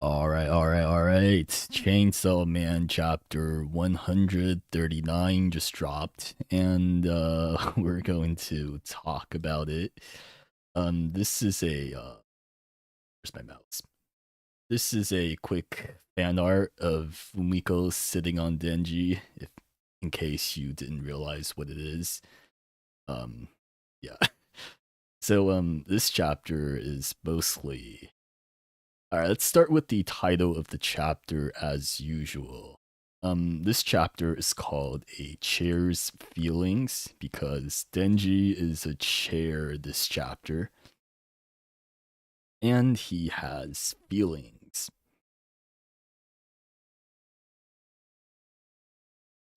All right. Chainsaw Man chapter 139 just dropped, and we're going to talk about it. This is a where's my mouse? This is a quick fan art of Fumiko sitting on Denji, if in case you didn't realize what it is. Um, yeah. So this chapter is mostly. All right, let's start with the title of the chapter as usual. This chapter is called A Chair's Feelings because Denji is a chair this chapter, and he has feelings.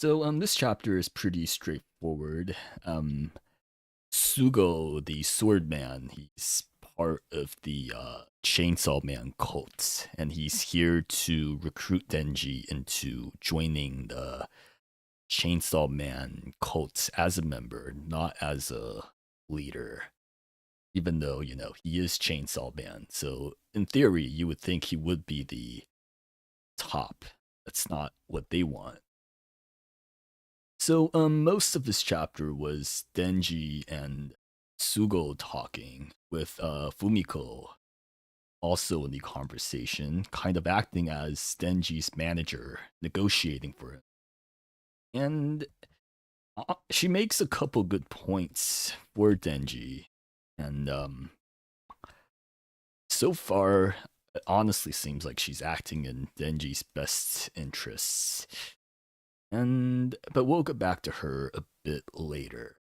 So, this chapter is pretty straightforward. Sugo, the sword man, he's part of the Chainsaw Man cult, and he's here to recruit Denji into joining the Chainsaw Man cult as a member, not as a leader. Even though, he is Chainsaw Man. So, in theory, you would think he would be the top. That's not what they want. So, most of this chapter was Denji and Sugo talking with Fumiko also in the conversation, kind of acting as Denji's manager, negotiating for him. And she makes a couple good points for Denji, and so far, it honestly seems like she's acting in Denji's best interests. And but we'll get back to her a bit later.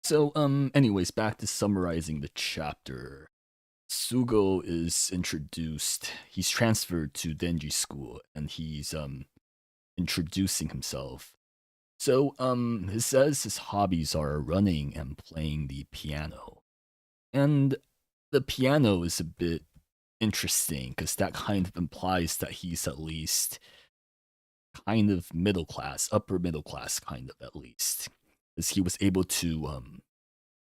So, anyways, back to summarizing the chapter. Sugo is introduced. He's transferred to Denji school, and he's introducing himself. So, he says his hobbies are running and playing the piano. And the piano is a bit interesting because that kind of implies that he's at least kind of middle class, upper middle class, kind of at least. Because he was able to,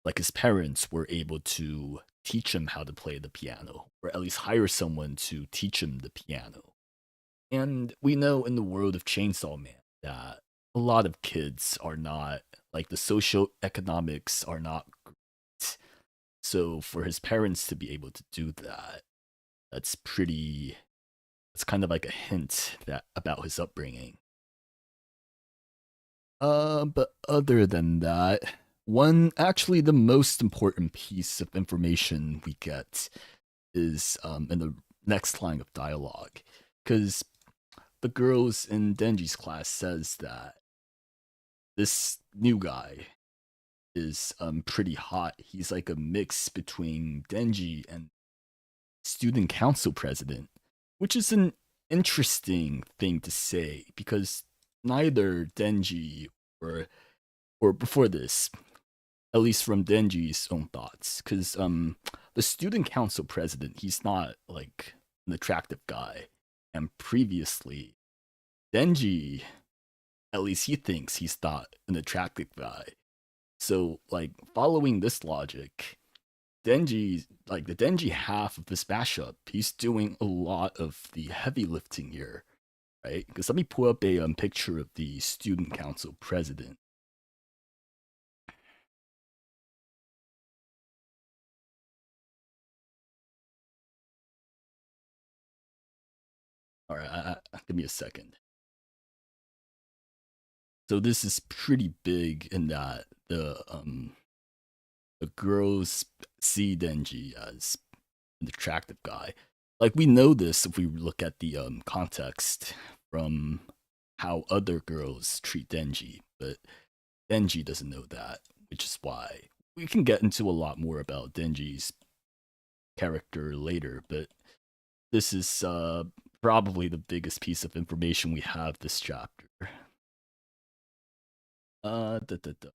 like his parents were able to teach him how to play the piano, or at least hire someone to teach him the piano. And we know in the world of Chainsaw Man that a lot of kids are not, like, the social economics are not great. So for his parents to be able to do that, that's pretty. It's kind of like a hint that about his upbringing. But other than that, actually the most important piece of information we get is in the next line of dialogue, because the girls in Denji's class says that this new guy is pretty hot. He's like a mix between Denji and student council president, which is an interesting thing to say because neither Denji or or before this, at least from Denji's own thoughts, because the student council president, he's not like an attractive guy, and previously Denji, at least he thinks he's not an attractive guy. So like following this logic, Denji, like the Denji half of this mashup, he's doing a lot of the heavy lifting here, right? Because let me pull up a picture of the student council president. All right, give me a second. So this is pretty big in that the girls see Denji as an attractive guy. Like we know this if we look at the context from how other girls treat Denji, but Denji doesn't know that, which is why we can get into a lot more about Denji's character later. But this is probably the biggest piece of information we have this chapter. Da, da, da.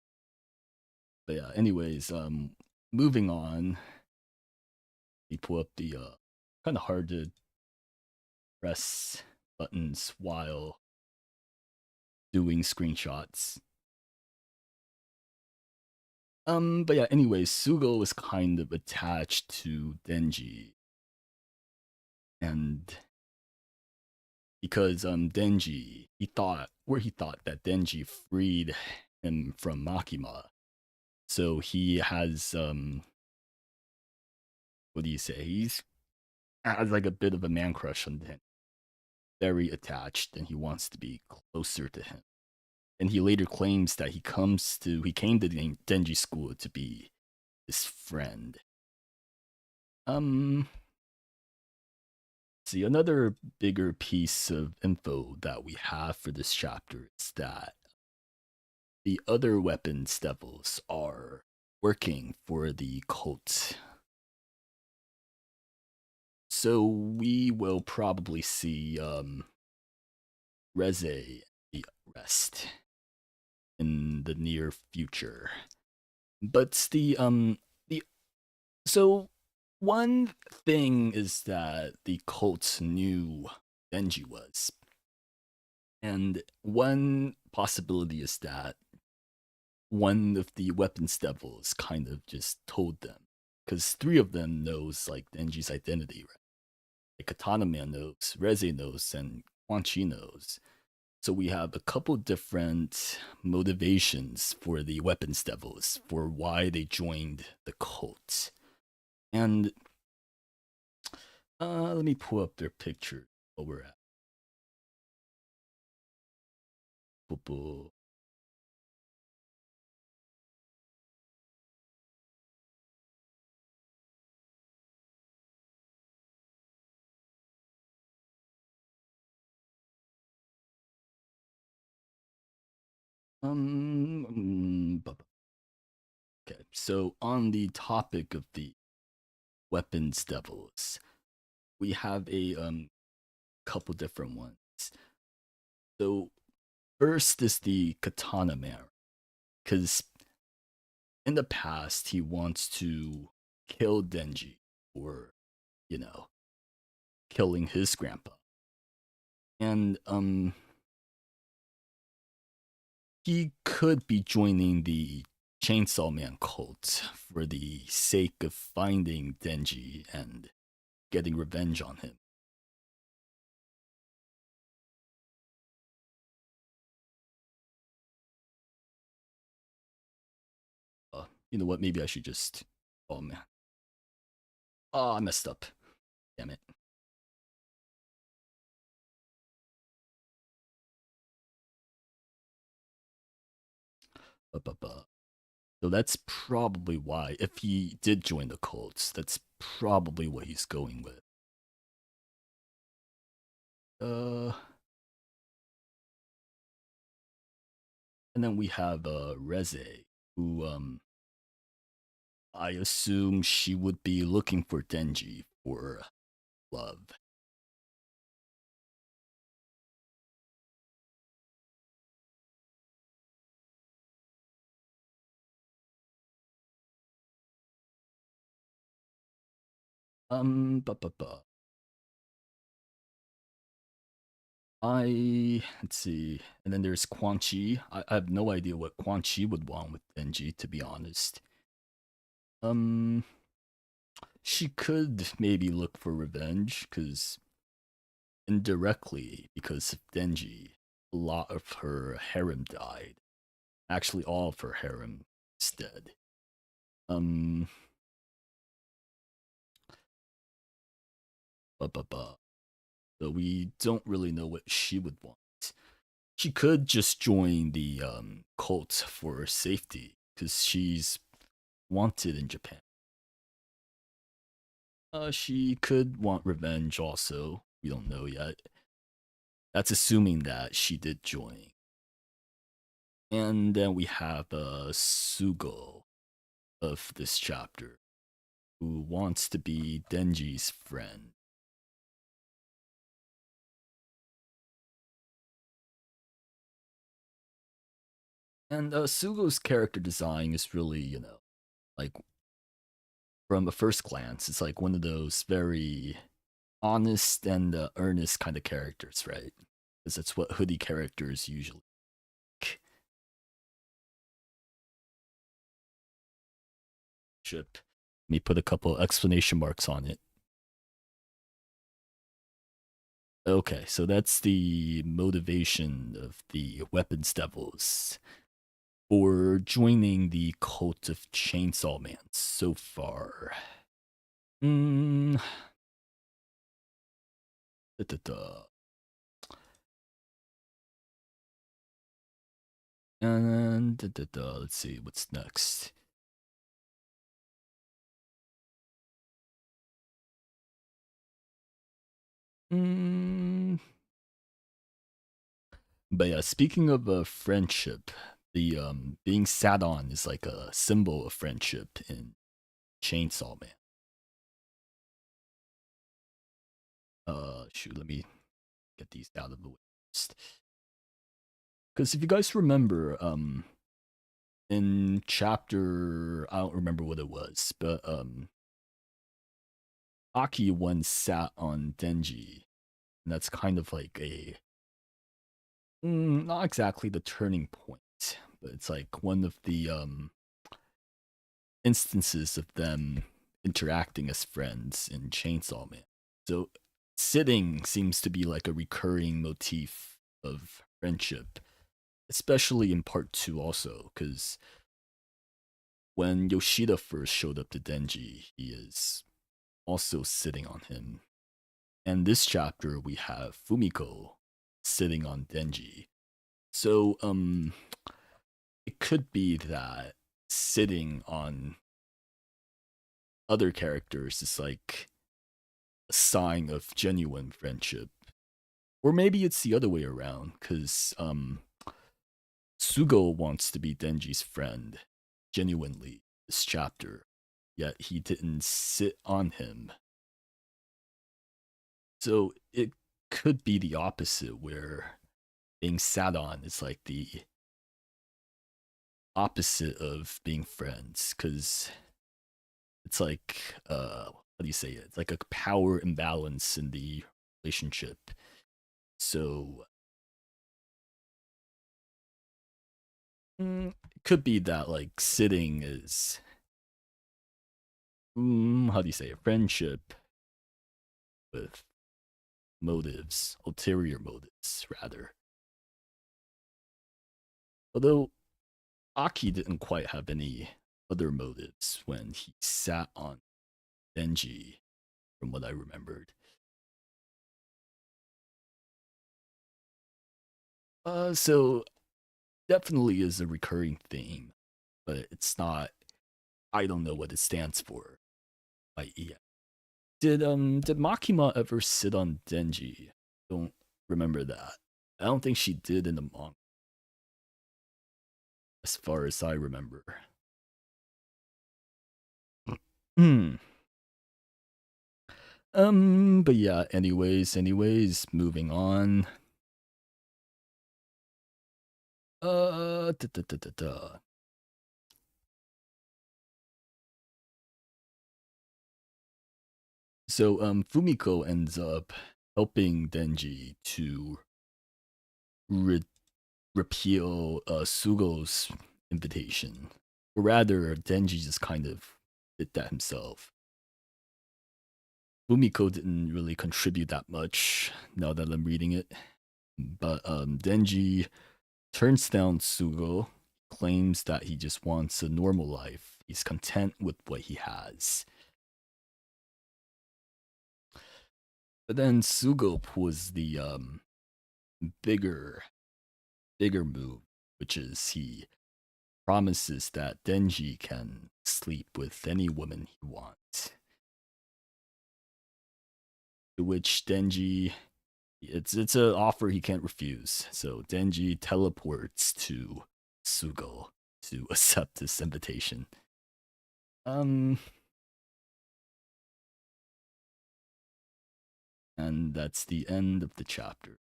But yeah, anyways, moving on. We pull up the kind of hard to press buttons while doing screenshots. But yeah, anyways, Sugo is kind of attached to Denji. And because Denji, he thought that Denji freed him from Makima. So he has what do you say? He's has like a bit of a man crush on him. Very attached and he wants to be closer to him. And he later claims that he came to Denji school to be his friend. Um See, another bigger piece of info that we have for this chapter is that the other weapons devils are working for the cult. So we will probably see Reze the rest in the near future. But the so one thing is that the cult knew Denji was. And one possibility is that one of the weapons devils kind of just told them. Because three of them knows like Denji's identity, right? Like Katana Man knows, Reze knows, and Quan Chi knows. So we have a couple different motivations for the weapons devils for why they joined the cult. And let me pull up their picture where we're at. Okay, so on the topic of the weapons devils, we have a couple different ones. So first is the Katana Man, because in the past he wants to kill Denji for, you know, killing his grandpa. And he could be joining the Chainsaw Man cult for the sake of finding Denji and getting revenge on him. You know what? Maybe I should just. Oh man. Oh, I messed up. Damn it. So that's probably why, if he did join the cults, that's probably what he's going with. Uh, and then we have Reze, who I assume she would be looking for Denji for love. Ba ba ba. Let's see, and then there's Quan Chi. I have no idea what Quan Chi would want with Denji, to be honest. Um, she could maybe look for revenge, because indirectly, because of Denji, a lot of her harem died. Actually, all of her harem is dead. Um, ba ba ba. So we don't really know what she would want. She could just join the cult for safety because she's wanted in Japan. She could want revenge also. We don't know yet. That's assuming that she did join. And then we have Sugo of this chapter, who wants to be Denji's friend. And Sugo's character design is really, like from a first glance, it's like one of those very honest and earnest kind of characters, right? Because that's what hoodie characters usually like. Ship. Let me put a couple explanation marks on it. Okay, so that's the motivation of the weapons devils for joining the cult of Chainsaw Man so far. Hmm. Da, da, da. And da, da, da. Let's see what's next. Hmm. But yeah, speaking of friendship, the being sat on is like a symbol of friendship in Chainsaw Man. Shoot, let me get these out of the way first. Because if you guys remember, in chapter, I don't remember what it was, but Aki once sat on Denji, and that's kind of like a not exactly the turning point, but it's like one of the instances of them interacting as friends in Chainsaw Man. So sitting seems to be like a recurring motif of friendship, especially in part two also, because when Yoshida first showed up to Denji, he is also sitting on him. And this chapter we have Fumiko sitting on Denji. So it could be that sitting on other characters is like a sign of genuine friendship. Or maybe it's the other way around, because Sugo wants to be Denji's friend genuinely this chapter, yet he didn't sit on him. So it could be the opposite, where being sat on is like the opposite of being friends, because it's like how do you say it? It's like a power imbalance in the relationship. So it could be that like sitting is how do you say it? Friendship with motives, ulterior motives rather. Although Aki didn't quite have any other motives when he sat on Denji, from what I remembered. So definitely is a recurring theme, but it's not. I don't know what it stands for. Like, yeah. Did Makima ever sit on Denji? Don't remember that. I don't think she did in the manga, as far as I remember. Hmm. But yeah, anyways, moving on. Da, da, da, da, da. So, Fumiko ends up helping Denji to re- repeal Sugo's invitation. Or rather, Denji just kind of did that himself. Fumiko didn't really contribute that much now that I'm reading it. But Denji turns down Sugo, claims that he just wants a normal life. He's content with what he has. But then Sugo pulls the bigger, bigger move, which is he promises that Denji can sleep with any woman he wants. To which Denji, it's an offer he can't refuse. So Denji teleports to Sugo to accept this invitation. Um, and that's the end of the chapter.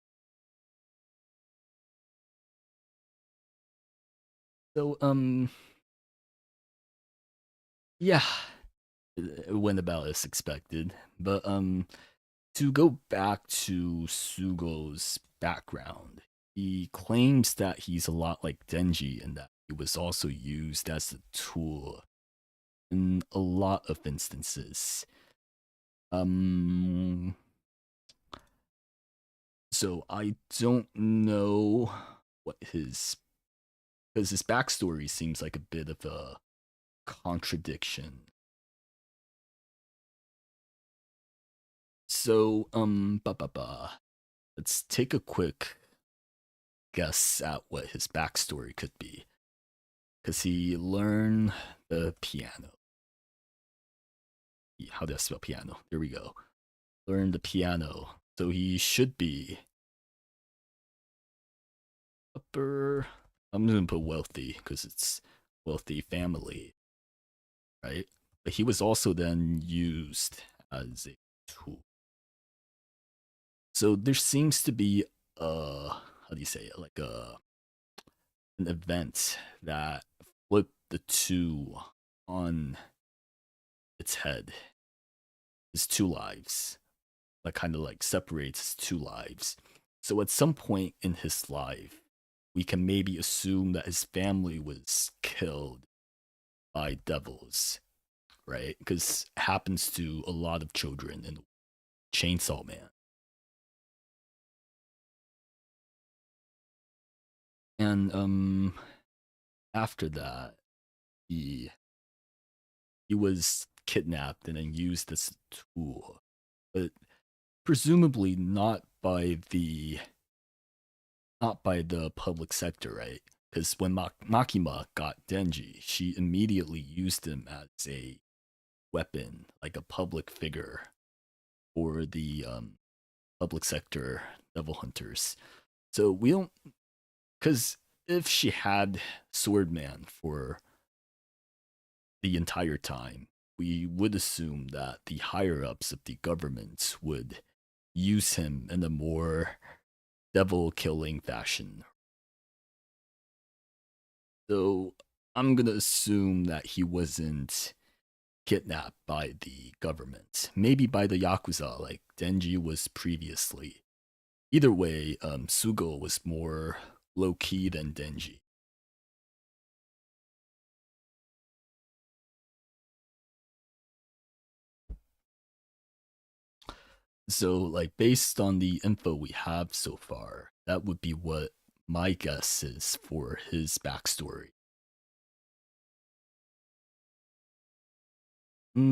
So yeah, it went about as expected. But to go back to Sugo's background, he claims that he's a lot like Denji and that he was also used as a tool in a lot of instances. Um So I don't know what his, because his backstory seems like a bit of a contradiction. So let's take a quick guess at what his backstory could be. Because he learned the piano. How do I spell piano? There we go. Learned the piano. So he should be upper. I'm gonna put wealthy because it's wealthy family, right? But he was also then used as a tool. So there seems to be how do you say it? Like an event that flipped the two on its head. His two lives. Like kind of like separates his two lives. So at some point in his life, we can maybe assume that his family was killed by devils, right? Because it happens to a lot of children in Chainsaw Man. And after that, he he was kidnapped and then used as a tool, but presumably not by the public sector, right? Because when Makima got Denji, she immediately used him as a weapon, like a public figure for the public sector devil hunters. So we don't, because if she had Swordman for the entire time, we would assume that the higher ups of the government would use him in a more devil killing fashion. So I'm gonna assume that he wasn't kidnapped by the government, maybe by the Yakuza like Denji was previously. Either way, Sugo was more low key than Denji. So, like, based on the info we have so far, that would be what my guess is for his backstory. Let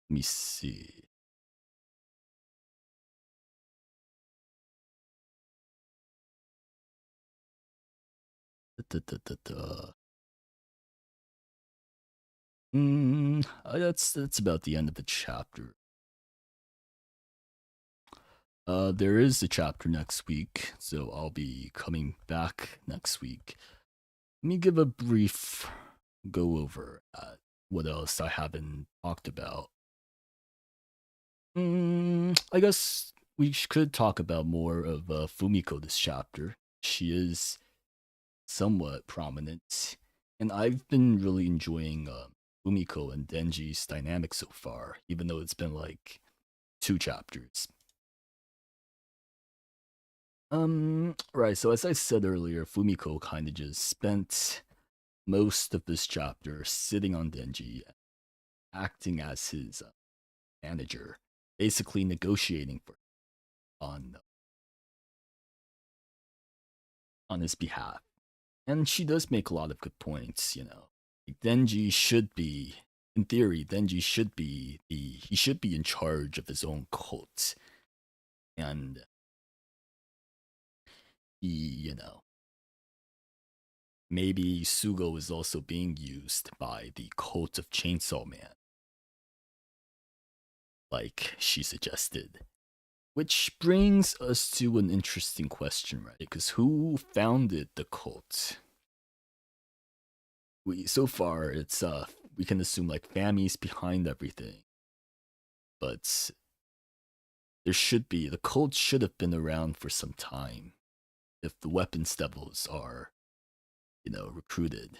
me see. Da, da, da, da. That's about the end of the chapter. There is a chapter next week, so I'll be coming back next week. Let me give a brief go over at what else I haven't talked about. I guess we could talk about more of Fumiko this chapter. She is somewhat prominent, and I've been really enjoying Fumiko and Denji's dynamic so far, even though it's been like 2 chapters. Right, so as I said earlier, Fumiko kind of just spent most of this chapter sitting on Denji, acting as his manager, basically negotiating for on on his behalf. And she does make a lot of good points, you know. Like Denji should be, in theory, Denji should be he should be in charge of his own cult. And he, you know, maybe Sugo is also being used by the cult of Chainsaw Man, like she suggested. Which brings us to an interesting question, right? Because who founded the cult? So far it's we can assume like Fami's behind everything, but the cult should have been around for some time if the weapons devils are, you know, recruited.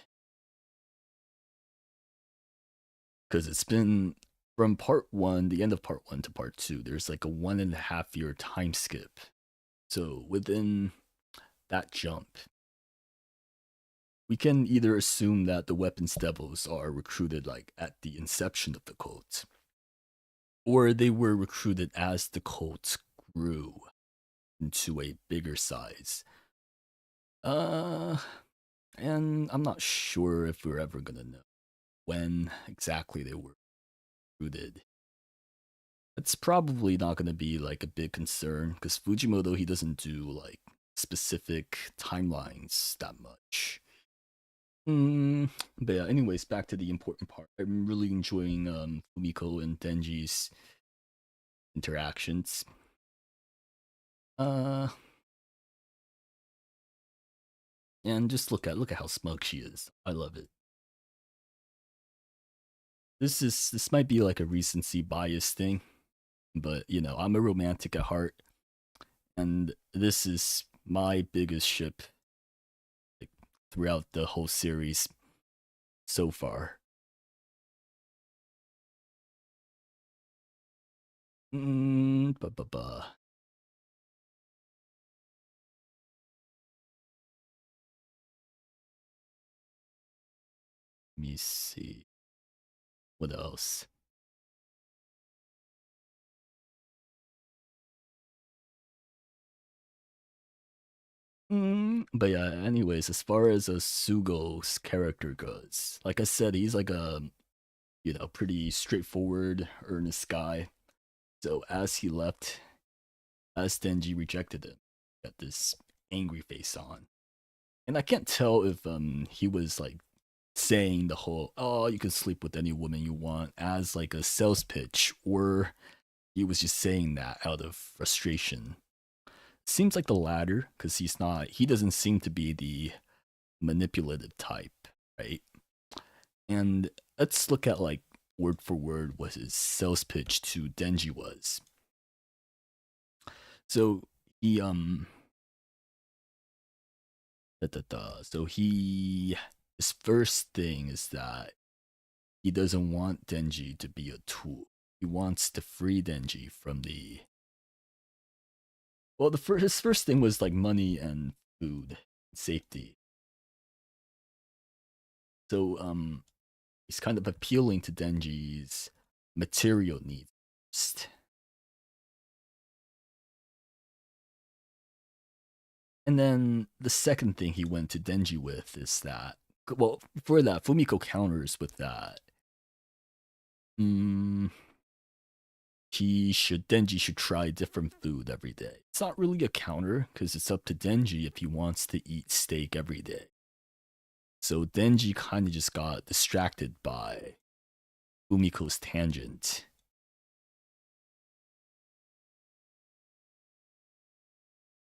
Because it's been from part one, the end of part one to part two, there's like a 1.5 year time skip. So within that jump, we can either assume that the weapons devils are recruited like at the inception of the cult, or they were recruited as the cult grew. into a bigger size. Uh, and I'm not sure if we're ever gonna know when exactly they were rooted. It's probably not gonna be like a big concern because Fujimoto, he doesn't do like specific timelines that much. But yeah, anyways, back to the important part. I'm really enjoying Fumiko and Denji's interactions. Uh, and just look at how smug she is. I love it. This might be like a recency bias thing, but you know, I'm a romantic at heart, and this is my biggest ship like, throughout the whole series so far. Ba ba ba. Let me see. What else? But yeah, anyways, as far as Sugo's character goes, like I said, he's like a pretty straightforward, earnest guy. So as he left, as Denji rejected him, got this angry face on, and I can't tell if he was like saying the whole "oh, you can sleep with any woman you want" as like a sales pitch, or he was just saying that out of frustration. Seems like the latter, because he doesn't seem to be the manipulative type, right? And let's look at like word for word what his sales pitch to Denji was. So he so his first thing is that he doesn't want Denji to be a tool. He wants to free Denji from the his first thing was like money and food, safety. So he's kind of appealing to Denji's material needs first. And then the second thing he went to Denji with is that, well, for that, Fumiko counters with that. Mm, Denji should try different food every day. It's not really a counter because it's up to Denji if he wants to eat steak every day. So Denji kind of just got distracted by Fumiko's tangent.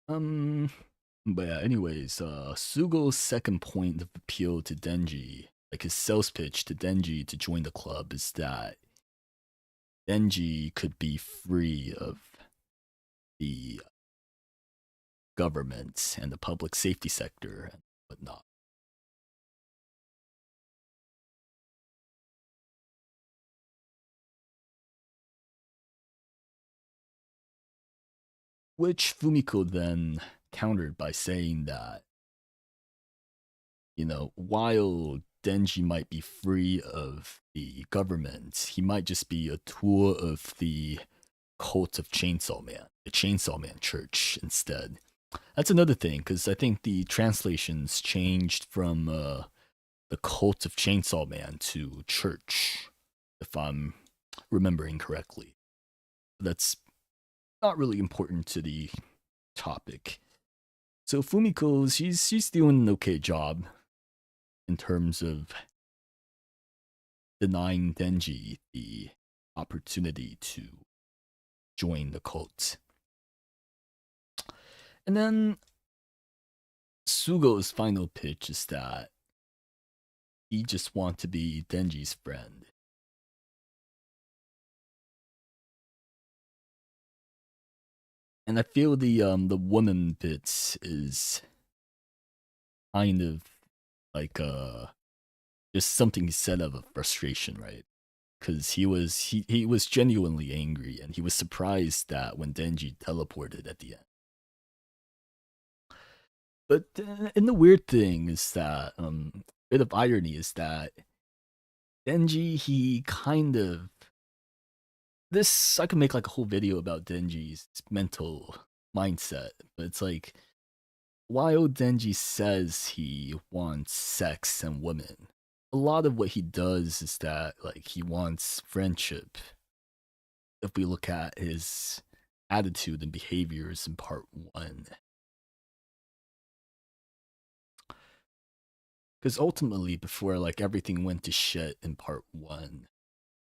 Um, but yeah, anyways, Sugo's second point of appeal to Denji, like his sales pitch to Denji to join the club, is that Denji could be free of the government and the public safety sector and whatnot. Which Fumiko then countered by saying that, while Denji might be free of the government, he might just be a tool of the cult of Chainsaw Man, the Chainsaw Man Church instead. That's another thing, because I think the translations changed from the cult of Chainsaw Man to church, if I'm remembering correctly. That's not really important to the topic. So Fumiko, she's doing an okay job in terms of denying Denji the opportunity to join the cult. And then Sugo's final pitch is that he just wants to be Denji's friend. And I feel the woman bits is kind of like just something he said out of frustration, right? Because he was genuinely angry and he was surprised that when Denji teleported at the end. But and the weird thing is that bit of irony is that Denji, he kind of, this I could make like a whole video about Denji's mental mindset. But it's like, while Denji says he wants sex and women, a lot of what he does is that like he wants friendship. If we look at his attitude and behaviors in part one, because ultimately, before like everything went to shit in part one,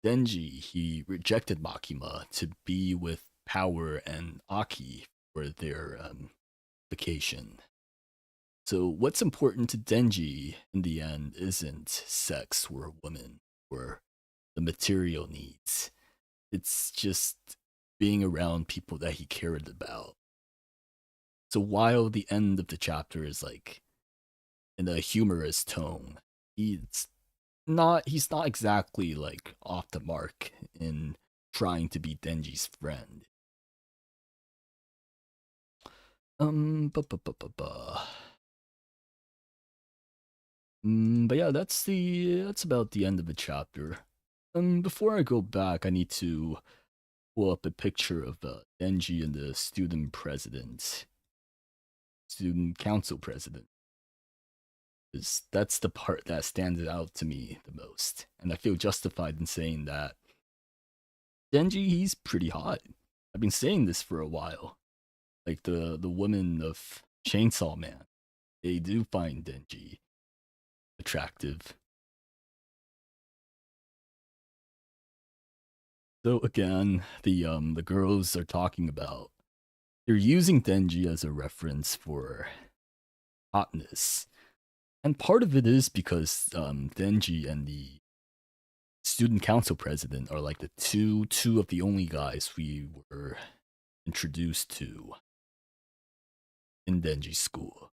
Denji he rejected Makima to be with Power and Aki for their vacation. So what's important to Denji in the end isn't sex or a woman or the material needs. It's just being around people that he cared about. So while the end of the chapter is like in a humorous tone, he's he's not exactly like off the mark in trying to be Denji's friend. Ba. But yeah, that's about the end of the chapter. Before I go back, I need to pull up a picture of Denji and the student council president. That's the part that stands out to me the most, and I feel justified in saying that Denji he's pretty hot. I've been saying this for a while. Like the women of Chainsaw Man, they do find Denji attractive. So again, the girls are talking about they're using Denji as a reference for hotness. And part of it is because Denji and the student council president are like the two of the only guys we were introduced to in Denji's school.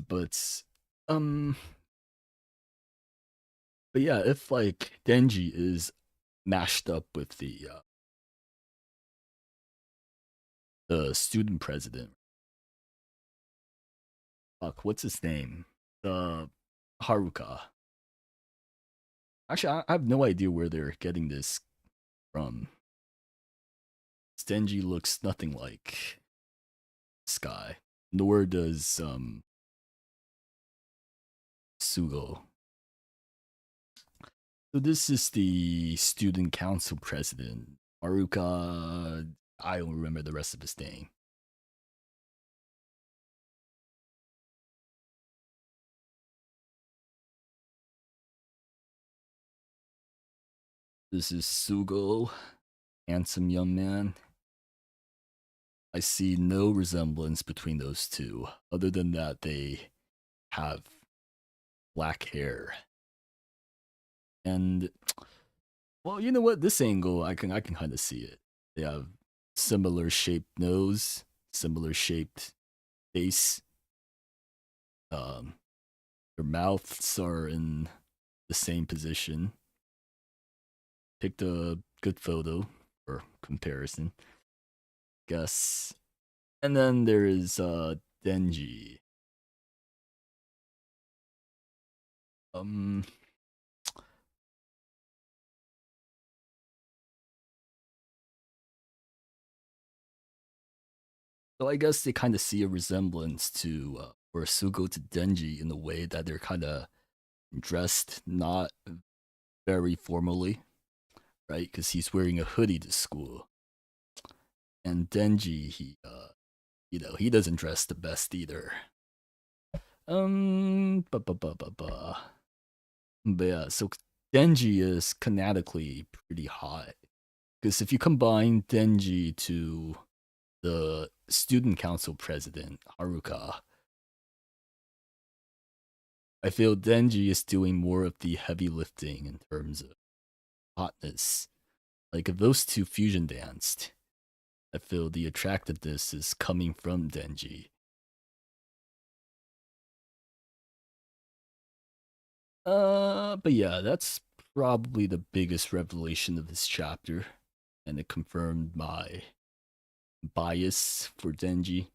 But um but yeah, if like Denji is mashed up with the student president, fuck, what's his name? The Haruka. Actually, I have no idea where they're getting this from. Denji looks nothing like Sky, nor does Sugo. So this is the student council president, Haruka. I don't remember the rest of his name. This is Sugo, handsome young man. I see no resemblance between those two, other than that they have black hair. And well, you know what? This angle, I can kind of see it. They have similar shaped nose, similar shaped face. Um, their mouths are in the same position. Picked a good photo for comparison, guess. And then there is Denji. Um, so I guess they kind of see a resemblance to Urasugo to Denji in the way that they're kind of dressed not very formally, right? Because he's wearing a hoodie to school, and Denji he doesn't dress the best either. Ba ba ba ba ba. But yeah, so Denji is canonically pretty hot. Because if you combine Denji to the student council president, Haruka, I feel Denji is doing more of the heavy lifting in terms of hotness. Like if those two fusion danced, I feel the attractiveness is coming from Denji. But yeah, that's probably the biggest revelation of this chapter, and it confirmed my bias for Denji.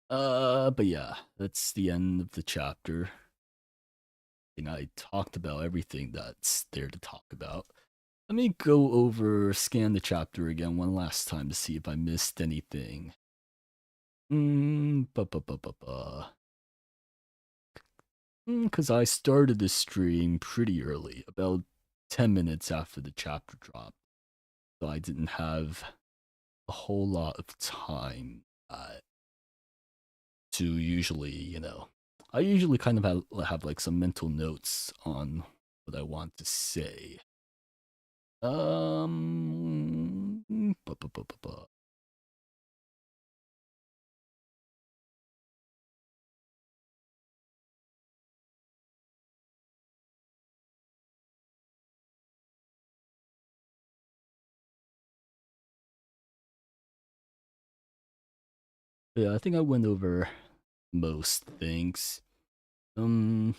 But yeah, that's the end of the chapter. I think I talked about everything that's there to talk about. Let me go over, scan the chapter again one last time to see if I missed anything. Because I started the stream pretty early, about 10 minutes after the chapter dropped. So I didn't have a whole lot of time to usually, I usually kind of have like some mental notes on what I want to say. Um, bu- bu- bu- bu- bu- yeah, I think I went over most things. Um,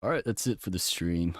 all right, that's it for the stream.